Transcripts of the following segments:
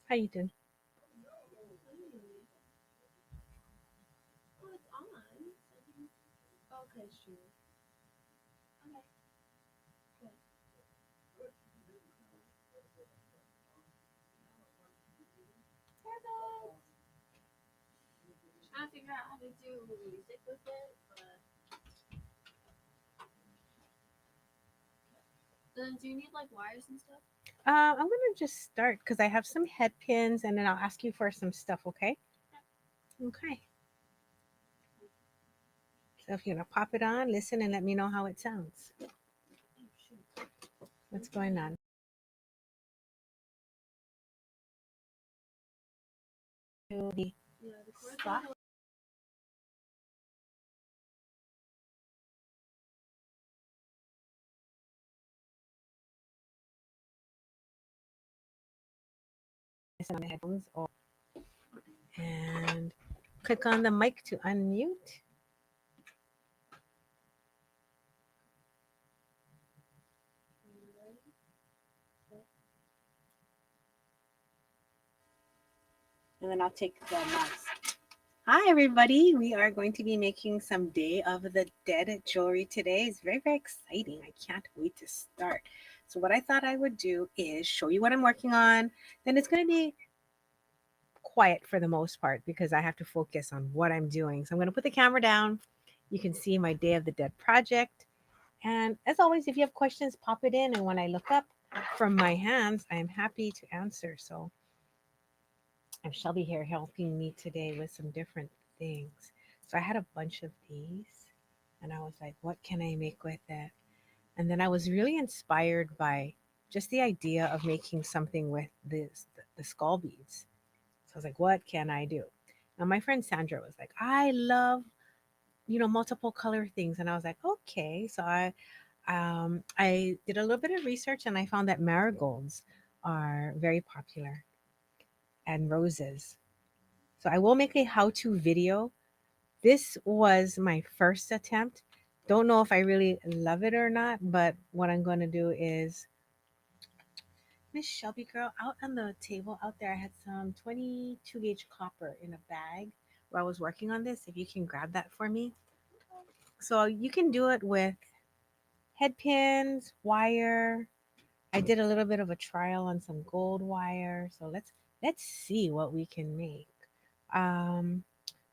How you doing? Oh, it's on. Okay, sure. Okay, good. Perfect. Trying to figure out how to do music with it, but then do you need like wires and stuff? I'm gonna just start because I have some head pins, and then I'll ask you for some stuff. Okay? Okay. So if you're gonna pop it on, listen, and let me know how it sounds. Oh shoot. What's going on? To the Yeah, the chords are spot. really Listen on the headphones, and click on the mic to unmute. ready. Set. And then I'll take the mouse. Hi, everybody. We are going to be making some Day of the Dead jewelry today. It's very, very exciting. I can't wait to start. So, what I thought I would do is show you what I'm working on. Then it's going to be quiet for the most part because I have to focus on what I'm doing. So, I'm going to put the camera down. You can see my Day of the Dead project. And as always, if you have questions, pop it in. And when I look up from my hands, I am happy to answer. So, and Shelby here helping me today with some different things. So I had a bunch of these and I was like, what can I make with it? And then I was really inspired by just the idea of making something with the skull beads. So I was like, what can I do? Now my friend Sandra was like, I love, multiple color things. And I was like, okay. So I did a little bit of research and I found that marigolds are very popular and roses. So I will make a how-to video. This was my first attempt. Don't know if I really love it or not, but what I'm going to do is Miss Shelby girl, out on the table out there, I had some 22 gauge copper in a bag where I was working on this. If you can grab that for me. So you can do it with head pins, wire. I did a little bit of a trial on some gold wire. So let's see what we can make. Um,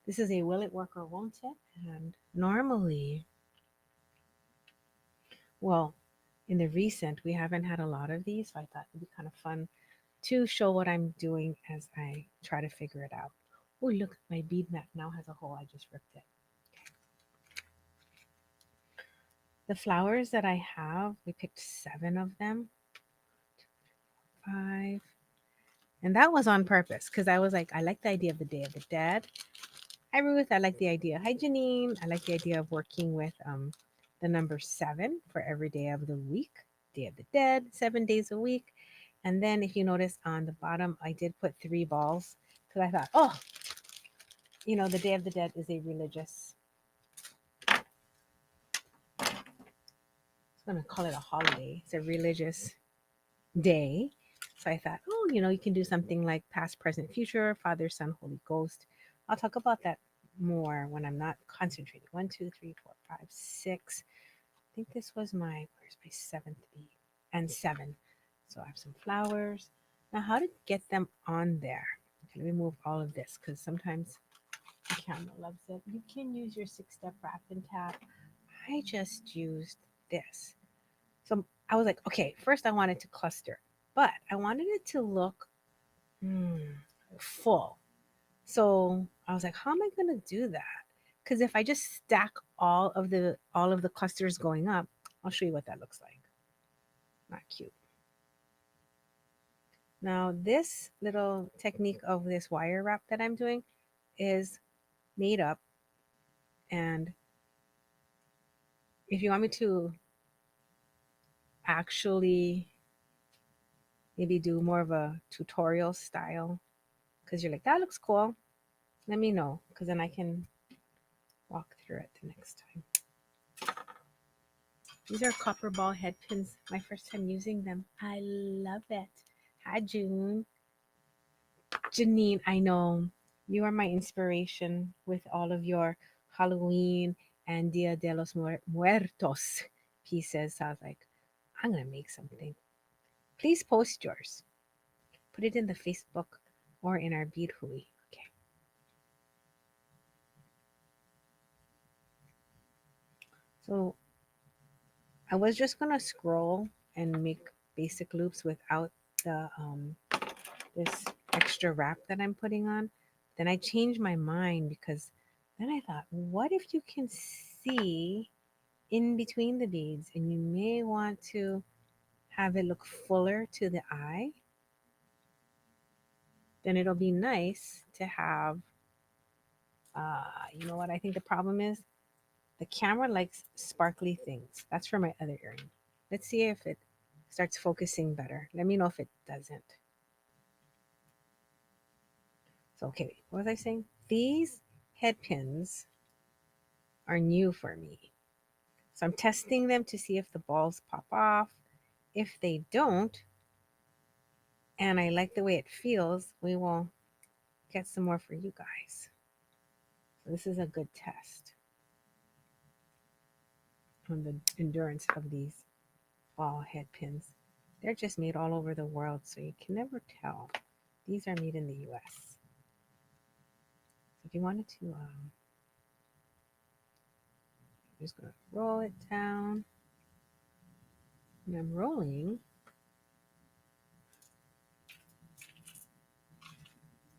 this is a will it work or won't it? And normally, well, in the recent, we haven't had a lot of these, so I thought it'd be kind of fun to show what I'm doing as I try to figure it out. Oh, look, my bead mat now has a hole. I just ripped it. The flowers that I have, we picked 7 of them, 5. And that was on purpose because I was like, I like the idea of the Day of the Dead. Hi, Ruth. I like the idea. Hi, Janine. I like the idea of working with the number 7 for every day of the week. Day of the Dead, 7 days a week. And then if you notice on the bottom, I did put 3 balls because I thought, oh, the Day of the Dead is a religious, I'm going to call it a holiday. It's a religious day. So I thought, oh, you can do something like past, present, future, Father, Son, Holy Ghost. I'll talk about that more when I'm not concentrating. 1, 2, 3, 4, 5, 6. I think this was where's my 7th bead? And 7. So I have some flowers. Now, how to get them on there? Okay, let me move all of this because sometimes the camera loves it. You can use your 6-step wrap and tap. I just used this. So I was like, okay, first I wanted to cluster, but I wanted it to look mm, full. So I was like, how am I going to do that? Because if I just stack all of the clusters going up, I'll show you what that looks like. Not cute. Now this little technique of this wire wrap that I'm doing is made up, and if you want me to actually maybe do more of a tutorial style, because you're like, that looks cool, let me know because then I can walk through it the next time. These are copper ball head pins. My first time using them. I love it. Hi, June. Janine, I know you are my inspiration with all of your Halloween and Dia de los Muertos pieces. So I was like, I'm going to make something. Please post yours. Put it in the Facebook or in our Bead Hui. Okay. So I was just going to scroll and make basic loops without the this extra wrap that I'm putting on. Then I changed my mind because then I thought, what if you can see in between the beads and you may want to have it look fuller to the eye? Then it'll be nice to have, you know what I think the problem is? The camera likes sparkly things. That's for my other earring. Let's see if it starts focusing better. Let me know if it doesn't. So, okay, what was I saying? These head pins are new for me. So I'm testing them to see if the balls pop off. If they don't, and I like the way it feels, we will get some more for you guys. So this is a good test on the endurance of these ball head pins. They're just made all over the world, so you can never tell. These are made in the US. So if you wanted to, I'm just going to roll it down. And I'm rolling.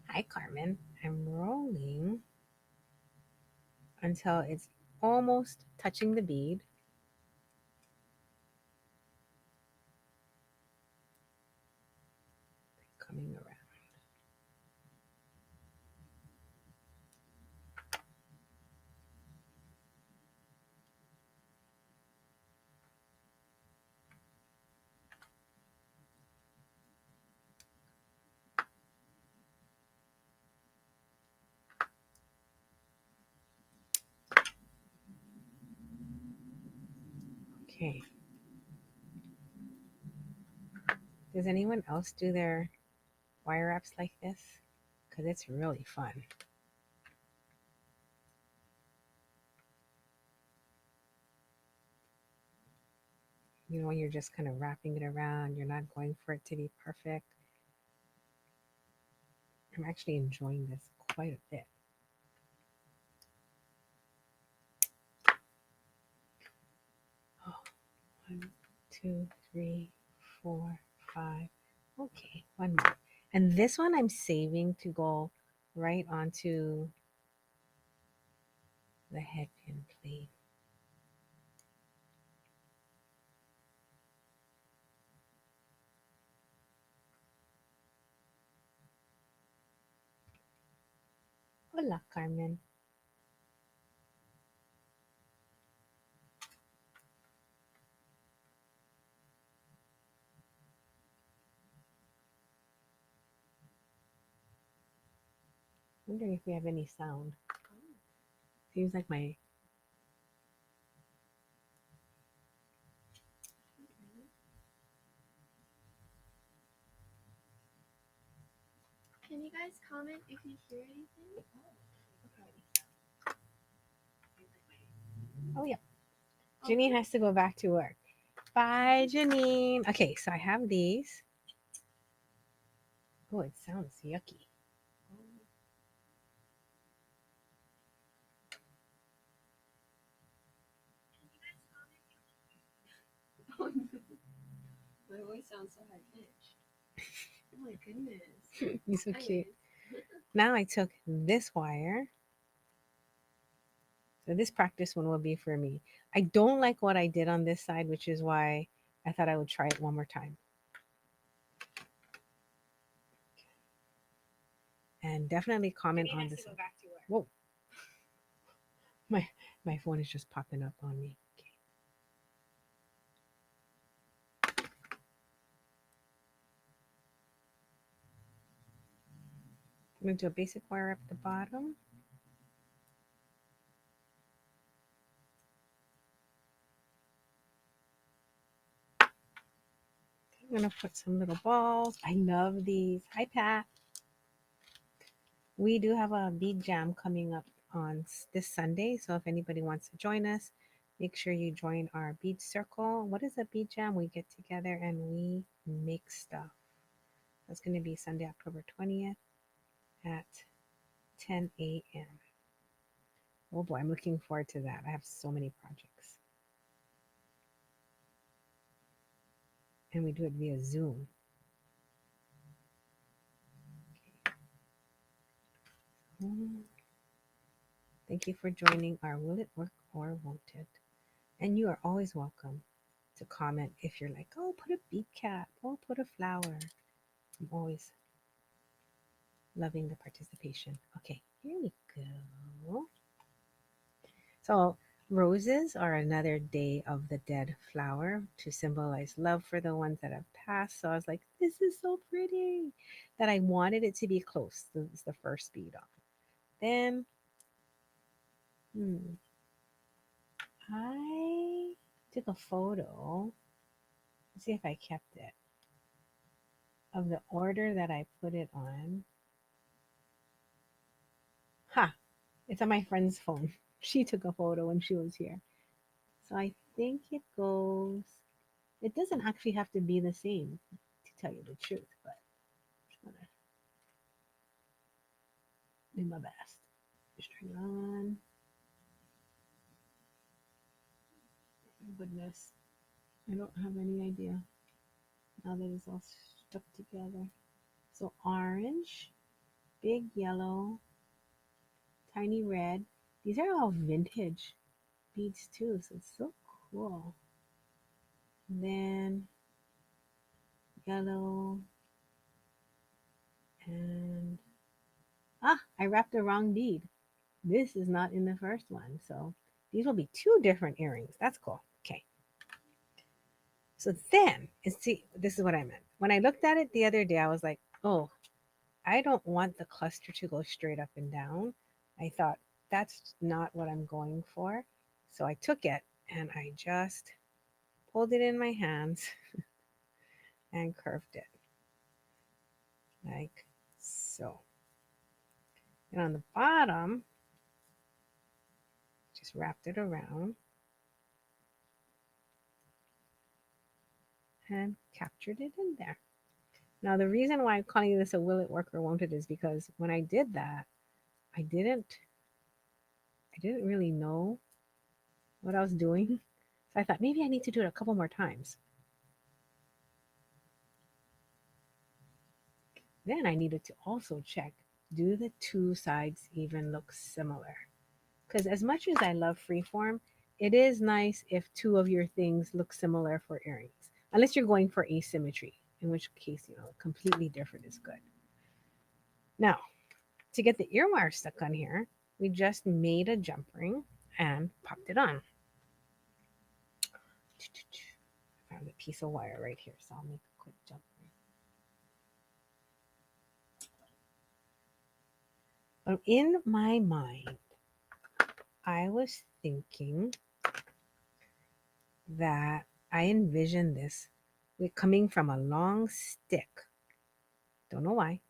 Hi, Carmen. I'm rolling until it's almost touching the bead. Coming around. Okay. Does anyone else do their wire wraps like this? Because it's really fun. You know, when you're just kind of wrapping it around, you're not going for it to be perfect. I'm actually enjoying this quite a bit. Oh, 1, 2, 3, 4, 5. Okay, one more. And this one I'm saving to go right onto the head pin plate. Hola, Carmen. Wondering if we have any sound. Seems like my Can you guys comment if you hear anything? oh yeah. Janine has to go back to work. Bye, Janine. Okay, so I have these. Oh, it sounds yucky. Oh no. My voice sounds so high pitched. Oh my goodness. You're so Hi, cute. guys. Now I took this wire. So this practice one will be for me. I don't like what I did on this side, which is why I thought I would try it one more time. And definitely comment on this. Whoa. My phone is just popping up on me. Okay. I'm going to do a basic wire up the bottom. I'm going to put some little balls. I love these. Hi, Pat. We do have a bead jam coming up on this Sunday. So if anybody wants to join us, make sure you join our bead circle. What is a bead jam? We get together and we make stuff. That's going to be Sunday, October 20th at 10 a.m. Oh boy, I'm looking forward to that. I have so many projects. And we do it via Zoom. Okay. Thank you for joining our Will It Work or Won't It? And you are always welcome to comment if you're like, oh, put a bead cap, oh, put a flower. I'm always loving the participation. Okay, here we go. So, roses are another day of the dead flower to symbolize love for the ones that have passed. So, I was like, this is so pretty that I wanted it to be close. This is the first bead on. Then, I took a photo. Let's see if I kept it of the order that I put it on. Ha! It's on my friend's phone. She took a photo when she was here. So I think it goes, it doesn't actually have to be the same, to tell you the truth, but I'm just gonna do my best. Just turn it on. Oh, goodness. I don't have any idea now that it's all stuck together. So orange, big yellow, tiny red. These are all vintage beads too, so it's so cool. And then yellow and I wrapped the wrong bead. This is not in the first one, so these will be two different earrings. That's cool. Okay. So then, and see, this is what I meant. When I looked at it the other day, I was like, oh, I don't want the cluster to go straight up and down. I thought that's not what I'm going for. So I took it and I just pulled it in my hands and curved it like so. And on the bottom, just wrapped it around and captured it in there. Now, the reason why I'm calling this a will it work or won't it is because when I did that, I didn't really know what I was doing. So I thought maybe I need to do it a couple more times. Then I needed to also check, do the two sides even look similar? Because as much as I love freeform, it is nice if two of your things look similar for earrings. Unless you're going for asymmetry, in which case, completely different is good. Now, to get the ear wire stuck on here, we just made a jump ring and popped it on. I found a piece of wire right here, so I'll make a quick jump ring. But in my mind, I was thinking that I envisioned this with coming from a long stick. Don't know why.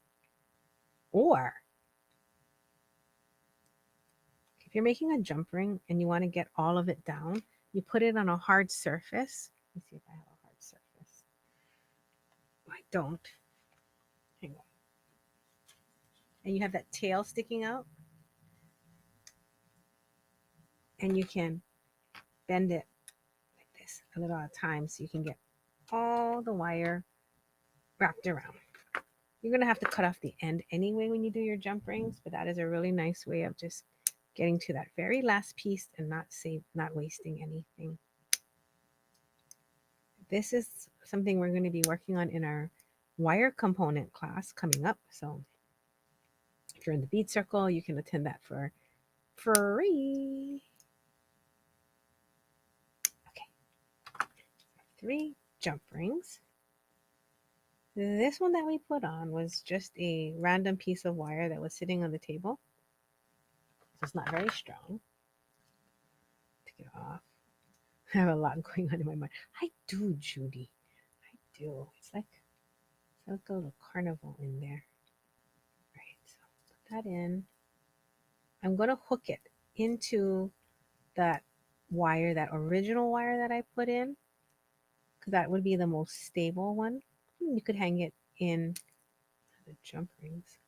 Or if you're making a jump ring and you want to get all of it down, you put it on a hard surface. Let me see if I have a hard surface. I don't. Hang on. And you have that tail sticking out. And you can bend it like this a little at a time so you can get all the wire wrapped around. You're going to have to cut off the end anyway when you do your jump rings, but that is a really nice way of just getting to that very last piece and not wasting anything. This is something we're going to be working on in our wire component class coming up. So if you're in the bead circle, you can attend that for free. Okay. 3 jump rings. This one that we put on was just a random piece of wire that was sitting on the table. So it's not very strong. Take it off. I have a lot going on in my mind. I do, Judy. I do. It's like a little carnival in there. Right. So that in. I'm going to hook it into that wire, that original wire that I put in, because that would be the most stable one. You could hang it in the jump rings,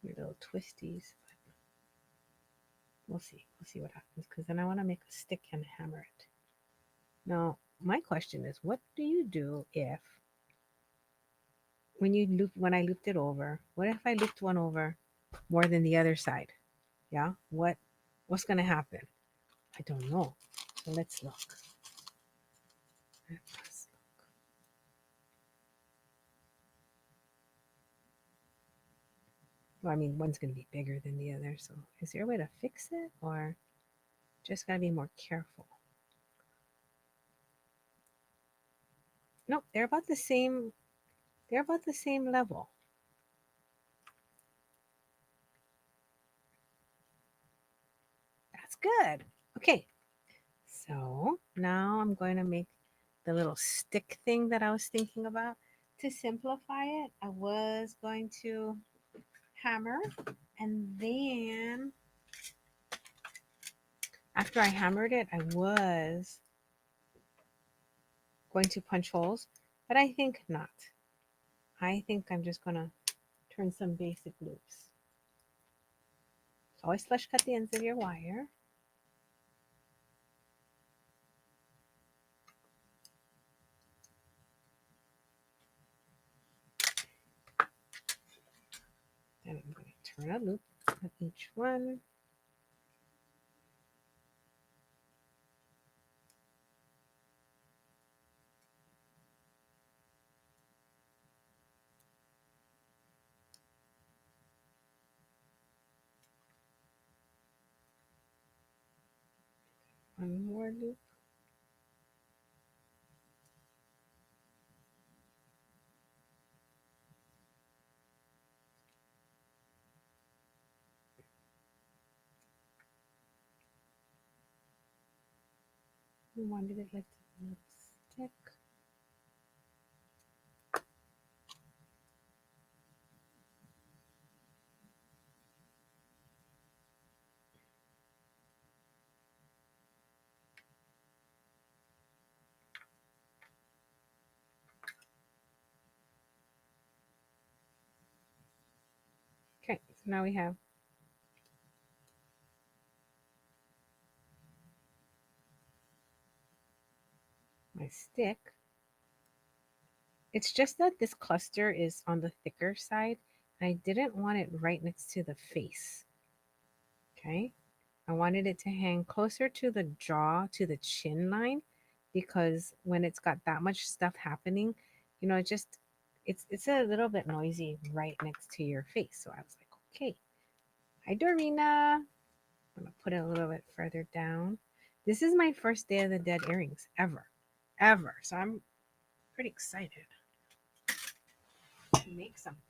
your little twisties. We'll see. We'll see what happens, because then I want to make a stick and hammer it. Now, my question is, what do you do if when I looped it over, what if I looped one over more than the other side? Yeah, what's gonna happen? I don't know. So let's look. Let's look. Well, I mean, one's gonna be bigger than the other. So is there a way to fix it, or just gotta be more careful? Nope, they're about the same. They're about the same level. That's good. Okay, so now I'm going to make the little stick thing that I was thinking about. To simplify it, I was going to hammer, and then after I hammered it, I was going to punch holes, but I think not. I think I'm just going to turn some basic loops. So always flush cut the ends of your wire. Then I'm going to turn a loop on each one. One more loop. We wanted it like a little stick. Okay, so now we have my stick. It's just that this cluster is on the thicker side. I didn't want it right next to the face. Okay. I wanted it to hang closer to the jaw, to the chin line, because when it's got that much stuff happening, it's a little bit noisy right next to your face. So I was like, okay. Hi Dorina. I'm gonna put it a little bit further down. This is my first Day of the Dead earrings ever. Ever. So I'm pretty excited to make something.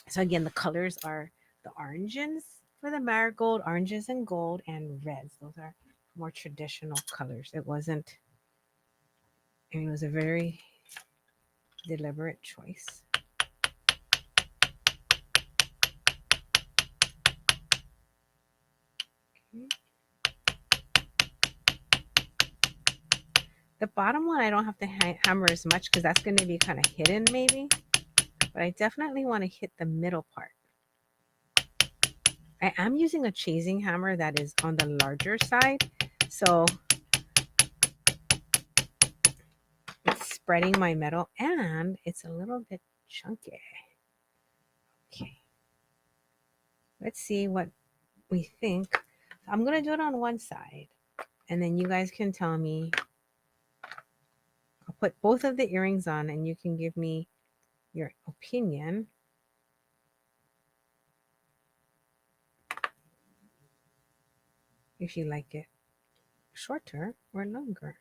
So again, the colors are the oranges for the marigold, oranges and gold, and reds. Those are more traditional colors. It wasn't, I mean, it was a very deliberate choice. Okay. The bottom one, I don't have to hammer as much because that's going to be kind of hidden maybe. But I definitely want to hit the middle part. I am using a chasing hammer that is on the larger side. So it's spreading my metal and it's a little bit chunky. Okay. Let's see what we think. I'm going to do it on one side. And then you guys can tell me. I'll put both of the earrings on and you can give me your opinion. If you like it shorter or longer.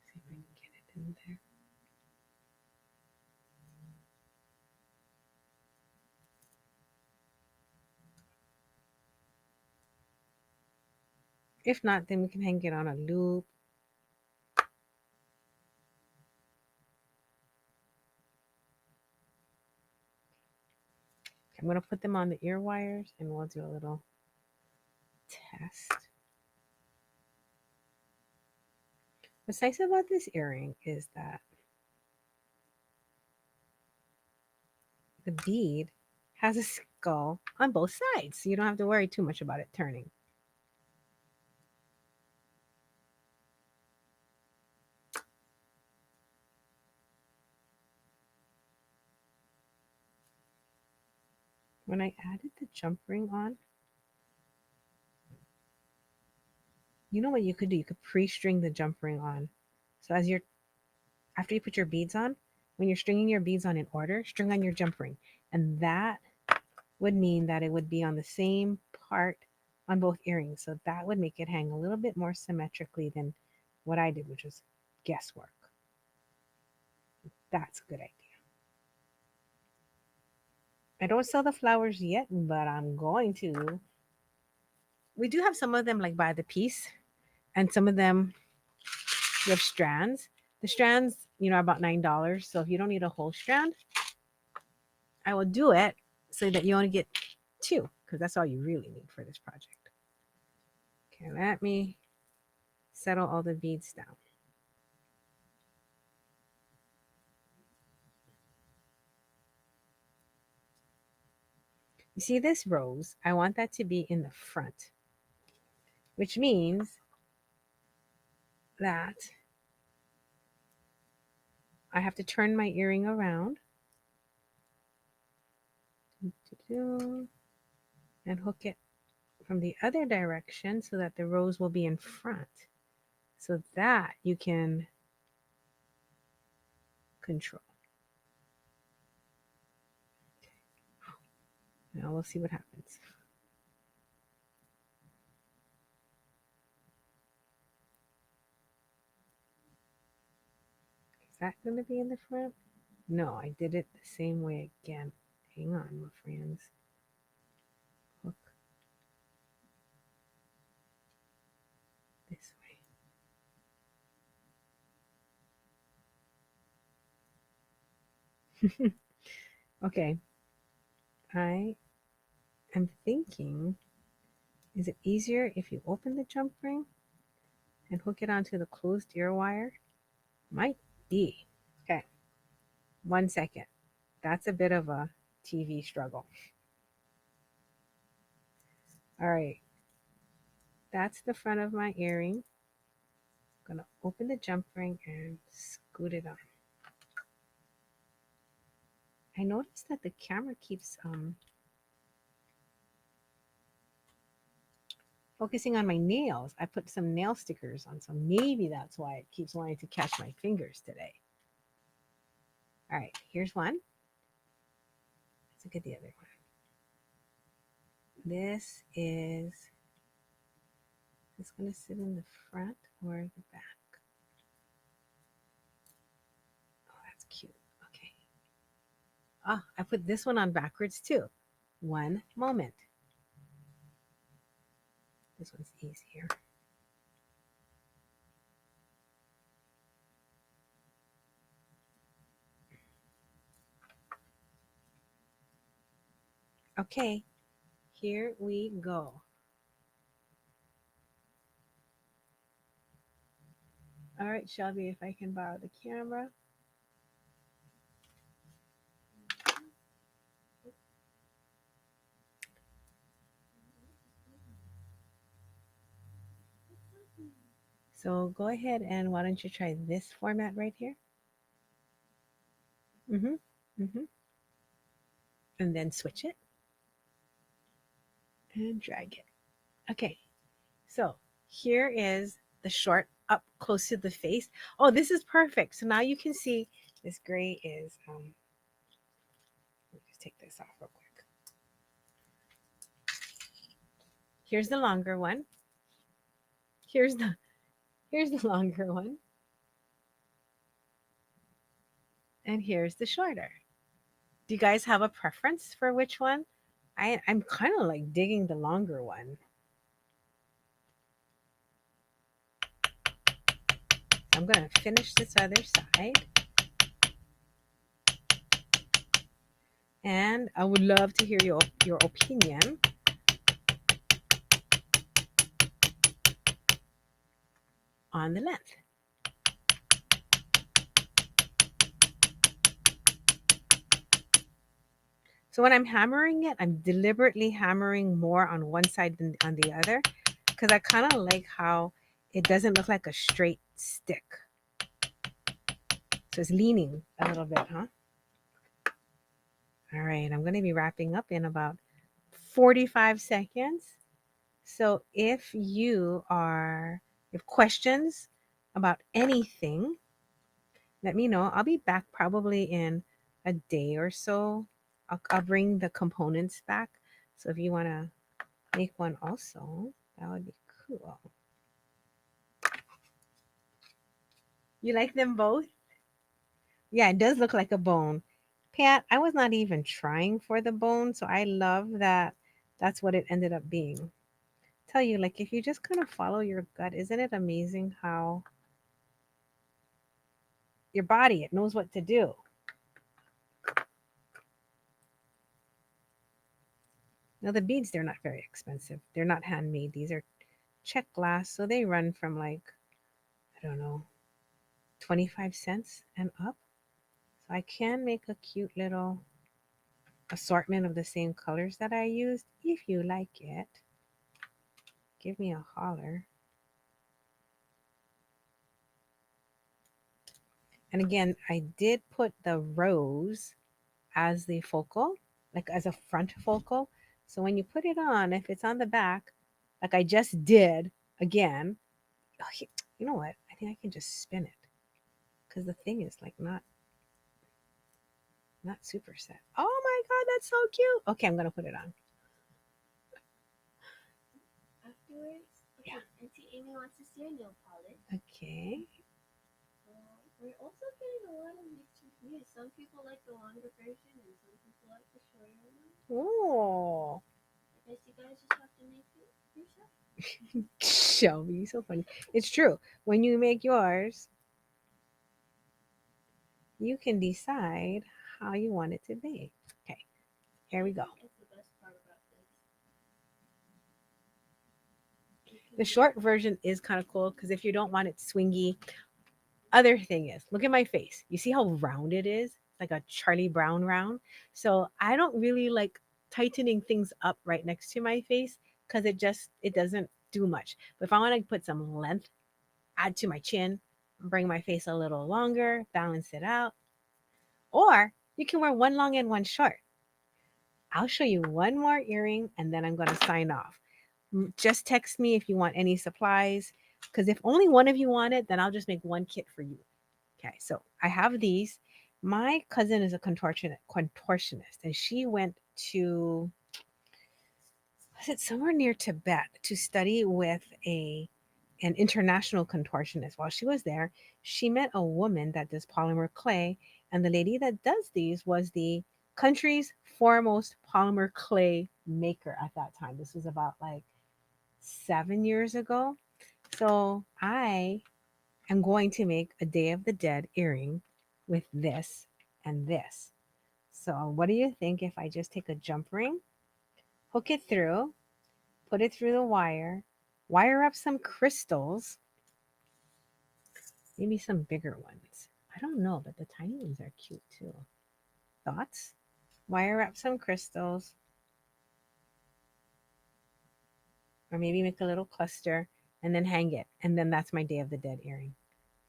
See if I can get it in there. If not, then we can hang it on a loop. I'm going to put them on the ear wires and we'll do a little test. What's nice about this earring is that the bead has a skull on both sides, so you don't have to worry too much about it turning. When I added the jump ring on, you know what you could do? You could pre-string the jump ring on. So after you put your beads on, when you're stringing your beads on in order, string on your jump ring. And that would mean that it would be on the same part on both earrings. So that would make it hang a little bit more symmetrically than what I did, which was guesswork. That's a good idea. I don't sell the flowers yet, but I'm going to. We do have some of them like by the piece, and some of them we have strands. The strands, are about $9. So if you don't need a whole strand, I will do it so that you only get 2, because that's all you really need for this project. Okay, let me settle all the beads down. You see this rose? I want that to be in the front, which means that I have to turn my earring around and hook it from the other direction so that the rose will be in front, so that you can control. Now we'll see what happens. Is that going to be in the front? No, I did it the same way again. Hang on, my friends. Hook this way. Okay. I am thinking, is it easier if you open the jump ring and hook it onto the closed ear wire? Might be. Okay. 1 second. That's a bit of a TV struggle. All right. That's the front of my earring. I'm going to open the jump ring and scoot it on. I noticed that the camera keeps focusing on my nails. I put some nail stickers on, so maybe that's why it keeps wanting to catch my fingers today. All right, here's one. Let's look at the other one. This is going to sit in the front or the back? Oh, that's cute. Okay. Ah, I put this one on backwards too. One moment. This one's easier. Okay, here we go. All right, Shelby, if I can borrow the camera. So go ahead and why don't you try this format right here? And then switch it and drag it. Okay, so here is the short up close to the face. Oh, this is perfect. So now you can see this gray is, let me just take this off real quick. Here's the longer one. Here's the longer one. And here's the shorter. Do you guys have a preference for which one? I'm kind of like digging the longer one. I'm going to finish this other side. And I would love to hear your opinion on the length. So when I'm hammering it, I'm deliberately hammering more on one side than on the other because I kind of like how it doesn't look like a straight stick. So it's leaning a little bit, huh? All right, I'm going to be wrapping up in about 45 seconds. So if questions about anything, let me know. I'll be back probably in a day or so. I'll bring the components back. So if you want to make one also, that would be cool. You like them both? Yeah, it does look like a bone. Pat, I was not even trying for the bone, so I love that that's what it ended up being. Tell you, like, if you just kind of follow your gut, isn't it amazing how your body, it knows what to do? Now, the beads, they're not very expensive. They're not handmade. These are Czech glass, so they run from like, I don't know, 25 cents and up. So I can make a cute little assortment of the same colors that I used. If you like it, give me a holler. And again, I did put the rose as the focal, like as a front focal. So when you put it on, if it's on the back, like I just did again, oh, you know what? I think I can just spin it because the thing is like not super set. Oh my god, that's so cute. Okay, I'm gonna put it on. Afterwards, Yeah. okay, Auntie Amy wants to see your nail polish. Okay. We're also getting a lot of mixed reviews. Some people like the longer version, and some people like the shorter one. Oh, I guess you guys just have to make it yourself. Shelby, so funny. It's true. When you make yours, you can decide how you want it to be. Okay, here we I go. think that's the best part about this. You The can make short version is kind of cool because if you don't want it swingy, other thing is look at my face. You see how round it is? Like a Charlie Brown round. So I don't really like tightening things up right next to my face because it doesn't do much. But if I want to put some length, add to my chin, bring my face a little longer, balance it out. Or you can wear one long and one short. I'll show you one more earring and then I'm going to sign off. Just text me if you want any supplies because if only one of you want it, then I'll just make one kit for you. Okay, so I have these. My cousin is a contortionist, and she went to was it somewhere near Tibet to study with an international contortionist. While she was there, she met a woman that does polymer clay, and the lady that does these was the country's foremost polymer clay maker at that time. This was about like 7 years ago. So I am going to make a Day of the Dead earring with this and this. So, what do you think if I just take a jump ring, hook it through, put it through the wire up some crystals, maybe some bigger ones? I don't know, but the tiny ones are cute too. Thoughts? Wire up some crystals, or maybe make a little cluster and then hang it. And then that's my Day of the Dead earring.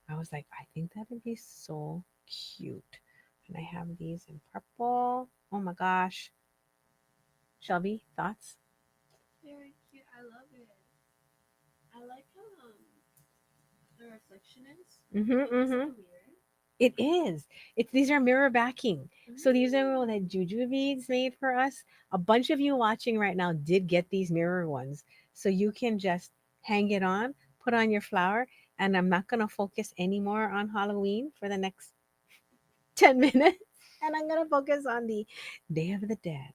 I was like, I think that would be so cute. And I have these in purple. Oh my gosh. Shelby, thoughts? very cute. I love it. I like how the reflection is. Mm-hmm, Like it's like mm-hmm. a mirror. It is. It's these are mirror backing. So these are all Mm. that Juju beads made for us. A bunch of you watching right now did get these mirror ones. So you can just hang it on, put on your flower, and I'm not gonna focus anymore on Halloween for the next 10 minutes. And I'm gonna focus on the Day of the Dead.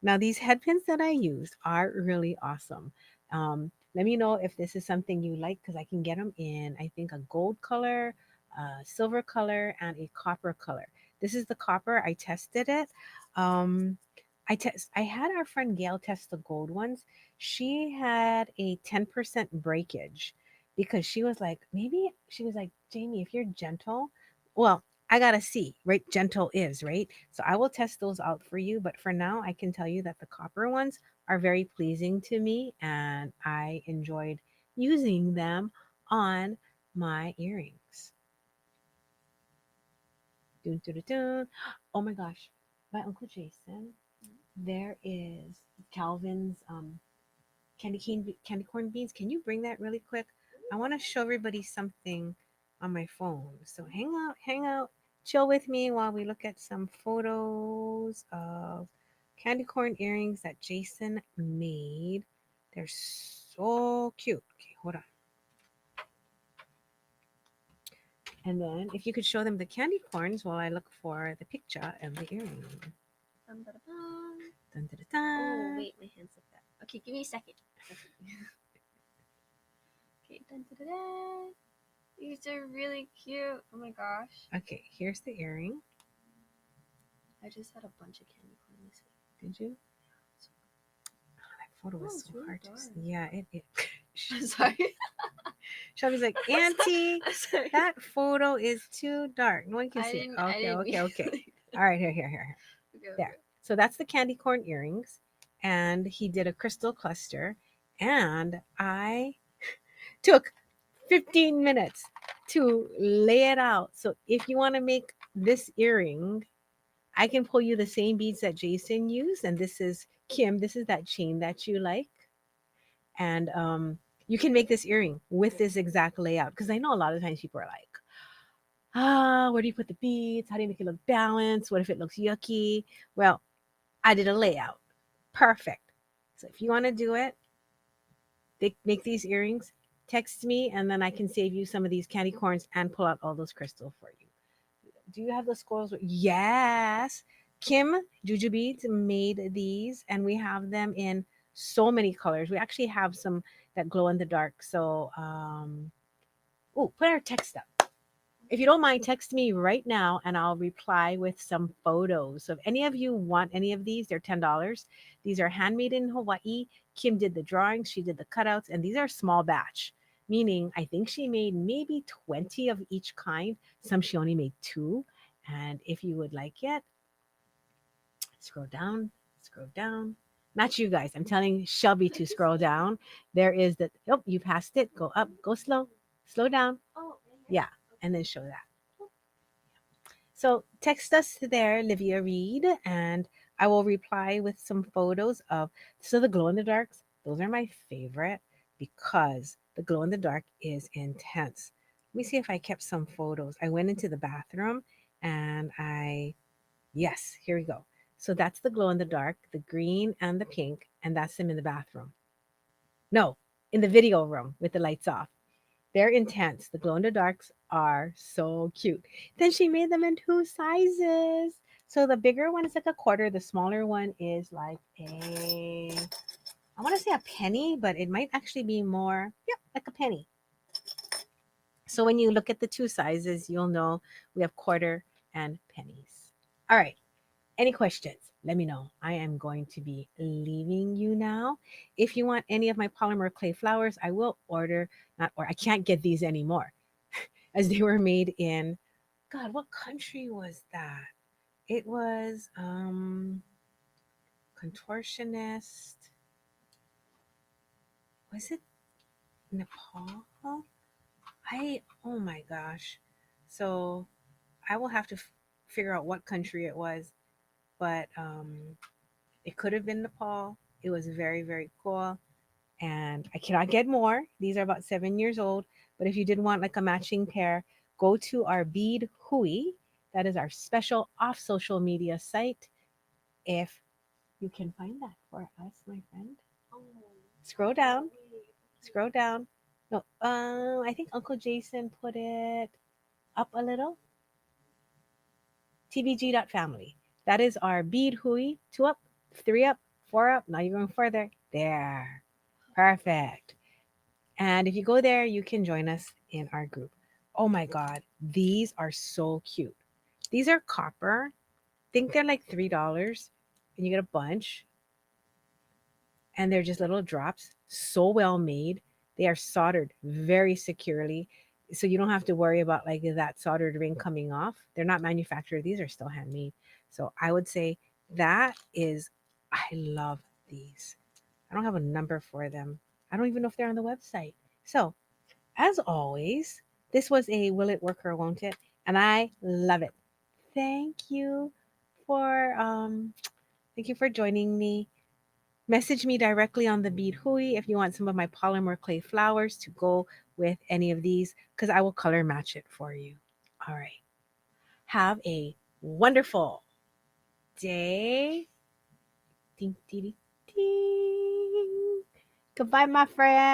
Now, these head pins that I used are really awesome. Let me know if this is something you like because I can get them in, I think, a gold color, a silver color, and a copper color. This is the copper. I tested it. Um, I had our friend Gail test the gold ones. She had a 10% breakage because she was like, maybe she was like, Jamie, if you're gentle, well, I gotta see, right? Gentle is, right? So I will test those out for you. But for now, I can tell you that the copper ones are very pleasing to me and I enjoyed using them on my earrings. Dun, dun, dun, dun. Oh my gosh, my Uncle Jason, there is Calvin's candy corn beans. Can you bring that really quick? I want to show everybody something on my phone. So hang out, chill with me while we look at some photos of candy corn earrings that Jason made. They're so cute. Okay, hold on. And then if you could show them the candy corns while I look for the picture of the earring. Dun, dun, dun. Dun, dun, dun, Oh, dun. wait, my hands like that. Okay, give me a second. Okay, dun, dun, dun, dun. These are really cute. Oh my gosh. Okay, here's the earring. I just had a bunch of candy corn this week. Did you? Oh, that photo Oh, was it's so really hard to dark. see. Yeah, it I'm sorry. Shelby's like, Auntie, I'm sorry. that photo is too dark. No one can I see it. didn't. I Okay, didn't okay, mean. okay. Like All right, here. that. Okay, There. okay. So that's the candy corn earrings. And he did a crystal cluster. And I took 15 minutes to lay it out. So if you want to make this earring, I can pull you the same beads that Jason used. And this is Kim, this is that chain that you like. And you can make this earring with this exact layout. Because I know a lot of times people are like, where do you put the beads? How do you make it look balanced? What if it looks yucky? Well, I did a layout. Perfect. So if you want to do it, make these earrings, text me, and then I can save you some of these candy corns and pull out all those crystals for you. Do you have the squirrels? Yes. Kim Juju Beads made these, and we have them in so many colors. We actually have some that glow in the dark. So, oh, put our text up. If you don't mind, text me right now and I'll reply with some photos. So if any of you want any of these, they're $10. These are handmade in Hawaii. Kim did the drawings, she did the cutouts, and these are small batch, meaning I think she made maybe 20 of each kind. Some she only made two. And if you would like it, scroll down, scroll down. Not you guys. I'm telling Shelby to scroll down. There is the, oh, you passed it. Go up, go slow, slow down. Oh, right here. Yeah, and then show that. So text us there, Livia Reed, and I will reply with some photos of. So the glow in the darks, those are my favorite because the glow in the dark is intense. Let me see if I kept some photos. I went into the bathroom and yes, here we go. So that's the glow in the dark, the green and the pink, and that's them in the bathroom. No, in the video room with the lights off. They're intense. The glow in the darks are so cute. Then she made them in two sizes. So the bigger one is like a quarter. The smaller one is like I want to say a penny, but it might actually be more, yeah, like a penny. So when you look at the two sizes, you'll know we have quarter and pennies. All right. Any questions? Let me know. I am going to be leaving you now. If you want any of my polymer clay flowers, I will order, not or I can't get these anymore as they were made in, God, what country was that? It was contortionist. Was it Nepal? Oh my gosh. So I will have to figure out what country it was, but it could have been Nepal. It was very, very cool. And I cannot get more. These are about 7 years old. But if you did want like a matching pair, go to our Bead Hui. That is our special off social media site. If you can find that for us, my friend, Oh, scroll down, wait. scroll down. No, I think Uncle Jason put it up a little. TBG.family. That is our Bead Hui. Two up, three up, four up. Now you're going further. There. Perfect. And if you go there, you can join us in our group. Oh my God, these are so cute. These are copper. I think they're like $3, and you get a bunch, and they're just little drops. So well made. They are soldered very securely, so you don't have to worry about like that soldered ring coming off. They're not manufactured. These are still handmade. So I would say that is, I love these. I don't have a number for them. I don't even know if they're on the website. So, as always, this was a will it work or won't it? And I love it. Thank you for joining me. Message me directly on the Bead Hui if you want some of my polymer clay flowers to go with any of these, because I will color match it for you. All right. Have a wonderful day. Ding, ding, ding. Goodbye, my friend.